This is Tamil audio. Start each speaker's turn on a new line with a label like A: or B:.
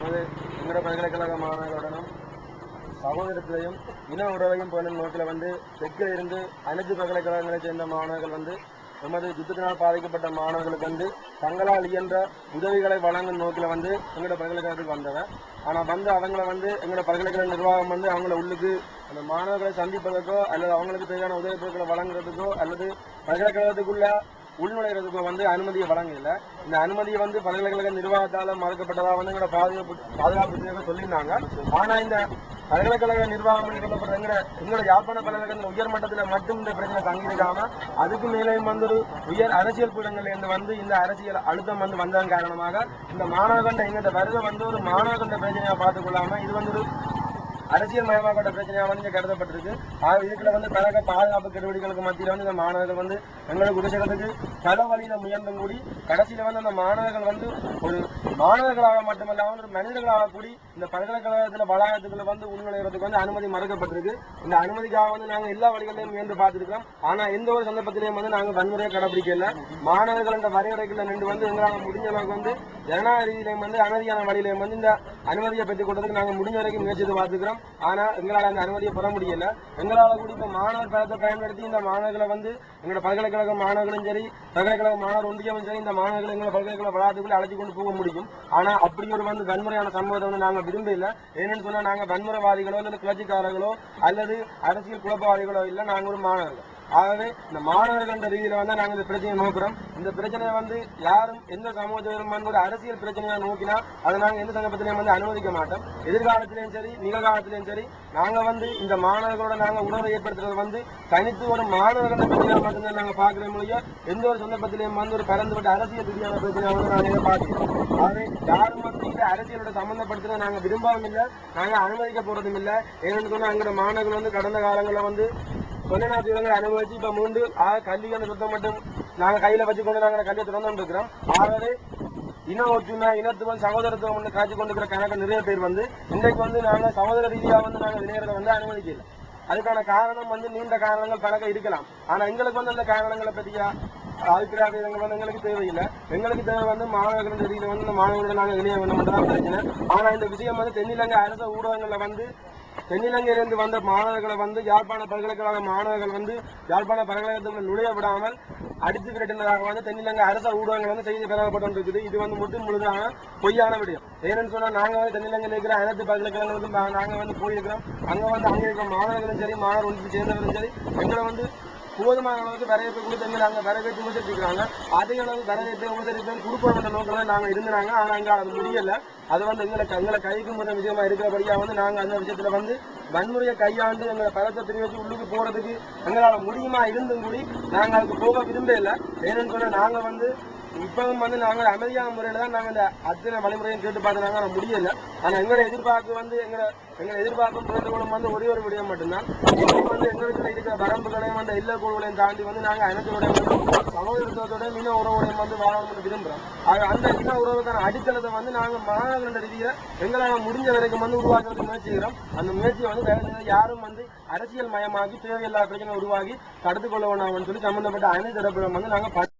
A: எங்களோட பல்கலைக்கழக மாணவர்களுடனும் சகோதரத்தையும் இன உறவையும் போலும் நோக்கில் தெற்கில் இருந்து அனைத்து பல்கலைக்கழகங்களை சேர்ந்த மாணவர்கள் எமது யுத்தத்தினால் பாதிக்கப்பட்ட மாணவர்களுக்கு தங்களால் இயன்ற உதவிகளை வழங்கும் நோக்கில் எங்களோட பல்கலைக்கழகத்துக்கு வந்தவர். ஆனால் அவங்களை எங்களோட பல்கலைக்கழக நிர்வாகம் அவங்கள உள்ளுக்கு அந்த மாணவர்களை சந்திப்பதற்கோ அல்லது அவங்களுக்கு தேவையான உதவி பொருட்களை வழங்குறதுக்கோ அல்லது பல்கலைக்கழகத்துக்குள்ள உள்நுழைகிறதுக்கோ அனுமதியை வழங்கல. இந்த அனுமதியை பல்கலைக்கழக நிர்வாகத்தால் மறுக்கப்பட்டதா எங்களோட பாதுகாப்பு சொல்லியிருந்தாங்க. ஆனால் இந்த பல்கலைக்கழக நிர்வாகம் சொல்லப்படுற எங்களோட யாழ்ப்பாண பல்கலைக்கழக உயர்மட்டத்தில் மட்டும் இந்த பிரச்சனை தங்கியிருக்காம அதுக்கு மேலேயும் ஒரு உயர் அரசியல் பீடங்கள்ல இந்த அரசியல் அழுத்தம் வந்ததன் காரணமாக இந்த மாணவர்கிட்ட எங்கிட்ட வருகை ஒரு மாணவர்கிட்ட பிரச்சனையா பார்த்துக் கொள்ளாம இது ஒரு அரசியல் மயமாக்கப்பட்ட பிரச்சனையாக கருதப்பட்டிருக்கு. இதுக்குள்ள பல பாதுகாப்பு நடவடிக்கைகளுக்கு மத்தியில் இந்த மாணவர்கள் எங்களுக்கு உதவிக்கு பல வழியில முயன்றும் கூடி கடைசியில அந்த மாணவர்கள் ஒரு மாணவர்களாக மட்டுமல்லாமல் ஒரு மனிதர்களாக கூடி இந்த பல்கலைக்கழகத்துல வளாகத்துக்குள்ள உள்நுழைகிறதுக்கு அனுமதி மறுக்கப்பட்டிருக்கு. இந்த அனுமதிக்காக நாங்கள் எல்லா வழிகளையும் முயன்று பார்த்துருக்கோம். ஆனா எந்த ஒரு சந்தர்ப்பத்திலையும் நாங்கள் வன்முறையை கடைபிடிக்கல. மாணவர்கள் இந்த வரையறைக்குள்ள நின்று எங்களால் முடிஞ்ச அளவுக்கு ஜனநாயக ரீதியிலையும் அமைதியான வழியிலையும் இந்த அனுமதியை பெற்றுக் கொண்டதுக்கு நாங்கள் முடிஞ்ச வரைக்கும் முயற்சித்து பார்த்துக்கிறோம். ஆனா எங்களால் அந்த அனுமதியை பெற முடியல. எங்களால் கூட இப்ப மாணவர் பலத்தை பயன்படுத்தி இந்த மாணவர்களை எங்களோட பல்கலைக்கழக மாணவர்களும் சரி பல்கலைக்கழக மாணவர் ஒன்றியமும் சரி இந்த மாணவர்கள் எங்களை பல்கலைக்கழக வளாகத்துக்குள்ள அழைச்சி கொண்டு போக முடியும். ஆனா அப்படி ஒரு வன்முறையான சம்பவத்தை நாங்க விரும்பல. ஏன்னு சொன்னா நாங்க வன்முறைவாதிகளோ அல்லது கிளர்ச்சிக்காரர்களோ அல்லது அரசியல் குழப்பவாதிகளோ இல்லை. நாங்க ஒரு மாணவர்கள். ஆகவே இந்த மாணவர்கள் ரீதியில நாங்கள் இந்த பிரச்சனையை நோக்கிறோம். இந்த பிரச்சனையை யாரும் எந்த சமூகத்திலும் ஒரு அரசியல் பிரச்சனையா நோக்கினா அதை நாங்கள் எந்த சந்தர்ப்பத்திலையும் அனுமதிக்க மாட்டோம். எதிர்காலத்திலையும் சரி நிகழ்காலத்திலையும் சரி நாங்க இந்த மாணவர்களோட நாங்க உணர்வை ஏற்படுத்துறது தனித்து ஒரு மாணவர்கள் பிரச்சனையா மட்டும்தான் நாங்க பார்க்கிற மொழியோ எந்த ஒரு சந்தர்ப்பத்திலையும் ஒரு பறந்துவிட்ட அரசியல் ரீதியான பிரச்சனையாக நாங்க பார்க்கிறோம். ஆகவே யாரும் இந்த அரசியலோட சம்பந்தப்படுத்துறத நாங்க விரும்பவும் இல்லை, நாங்க அனுமதிக்க போறதும் இல்லை. ஏன்னு சொன்னா அங்கிற மாணவர்கள் கடந்த காலங்களில் தொலைநாட்டு அனுபவிச்சு இப்ப மூன்று கல்விக்கான சுத்தம் மட்டும் நாங்க கையில வச்சுக்கொண்டு நாங்க கல்வியை திறந்து இருக்கிறோம். ஆகவே இன ஒற்றுமை இனத்துவம் சகோதரத்துவம் காட்சி கொண்டிருக்கிற கணக்கு நிறைய பேர் இன்றைக்கு நாங்க சகோதர ரீதியா நாங்க விளையாடுறத அனுமதிக்கல. அதுக்கான காரணம் நீண்ட காரணங்கள் பழக்கம் இருக்கலாம். ஆனா எங்களுக்கு அந்த காரணங்களை பற்றியா அபிப்பிராயங்கள் எங்களுக்கு தேவையில்லை. எங்களுக்கு தேவை மாணவர்கள் ரீதியில இந்த மாணவர்களோட நாங்க இணைய வேண்டும்ன்றதான் பிரச்சனை. ஆனா இந்த விஷயம் தென்னிலங்கை அரச ஊடகங்கள்ல தென்னிலங்கையிலிருந்து வந்த மாணவர்களை யாழ்ப்பாண பல்கலைக்கழக மாணவர்கள் யாழ்ப்பாண பல்கலைக்கழகத்தில் நுழைய விடாமல் அடித்து விரட்டினதாக தென்னிலங்கை அரச ஊடகங்கள் செய்தி பெறப்பட்டு இது முற்றும் முழுதாக பொய்யான விடயம். ஏன்னு சொன்னா நாங்க தென்னிலங்கையில் இருக்கிற அனைத்து பல்கலைக்கழகங்களுக்கும் நாங்க போயிருக்கிறோம். அங்க இருக்கிற மாணவர்களும் சரி மாணவர் ஒன்று சேர்ந்தவர்களும் சரி எங்களை போதுமான அளவுக்கு வரவேற்பு கொடுத்து நாங்க வரவேற்று உபசரிக்கிறாங்க. அதே அளவு வரவேற்பை உபசரிப்பை கொடுப்போம் என்ற நோக்கில் நாங்க இருந்தாங்க. ஆனா எங்க அது முடியல. அது எங்களை கைக்கு முறை விஷயமா இருக்கிறபடியா நாங்க அந்த விஷயத்துல வன்முறையை கையாண்டு எங்களை பலத்தை பிரிவச்சு உள்ளுக்கு போறதுக்கு எங்களால் முடியுமா இருந்தும் கூடி நாங்க அதுக்கு போக விரும்பல. ஏன்னு சொன்னா நாங்க இப்பவும் நாங்கள் அமைதியான முறையில தான் நாங்க இந்த அத்தனை வழிமுறையும் கேட்டு பார்த்தாங்க. ஆனா முடியல. ஆனா எங்களோட எதிர்பார்ப்பு எங்களை எதிர்பார்க்கும் வேண்டுகோளும் ஒரே ஒரு விடயம் மட்டும்தான். எங்களுக்கு இருக்கிற வரம்புகளையும் எல்லா கோள்களையும் தாண்டி நாங்க அனைத்தோட சகோதரத்துவத்தோட இன உறவுடையும் வாழணும்னு விரும்புறோம். அந்த இன உறவுக்கான அடித்தளத்தை நாங்க மாணவர்கள ரீதியில எங்களால் முடிஞ்ச வரைக்கும் உருவாக்குறதுக்கு முயற்சிக்கிறோம். அந்த முயற்சியை யாரும் அரசியல் மயமாகி தேவையில்லாத பிரச்சனை உருவாகி தடுத்துக் கொள்ள வேண்டாம்னு சொல்லி சம்பந்தப்பட்ட அனைத்து தரப்பிலும் நாங்க